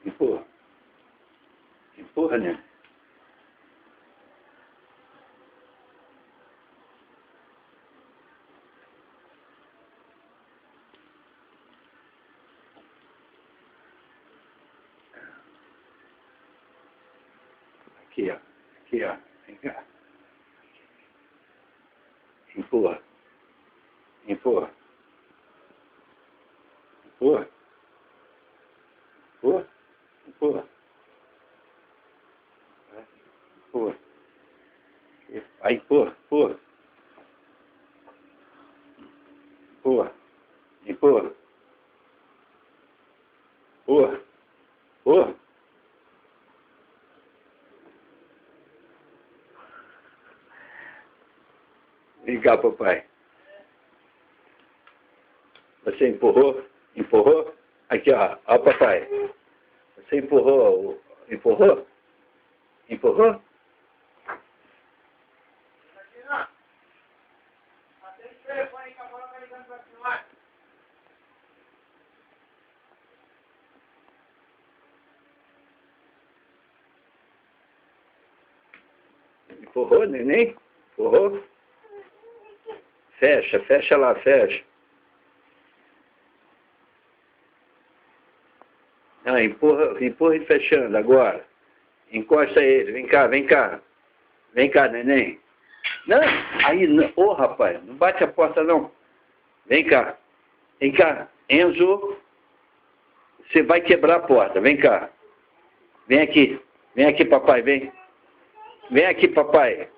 Empurra. Empurra, né? Aqui, ó. Aqui, ó. Vem cá. Empurra. Empurra. Empurra. Empurra. Empurra. Empurra. Aí, empurra. Empurra. Empurra. Empurra. Empurra. Empurra. Vem cá, papai. Você empurrou? Empurrou? Aqui, ó. Ó, papai. Você empurrou? Empurrou? Empurrou? Empurrou, neném? Empurrou? Fecha, fecha lá, fecha. Não, empurra, empurra e fechando agora. Encosta ele, vem cá, vem cá. Vem cá, neném. Não, aí, ô rapaz, não bate a porta não. Vem cá, vem cá. Enzo, você vai quebrar a porta, vem cá. Vem aqui, papai, vem. Vem aqui, papai.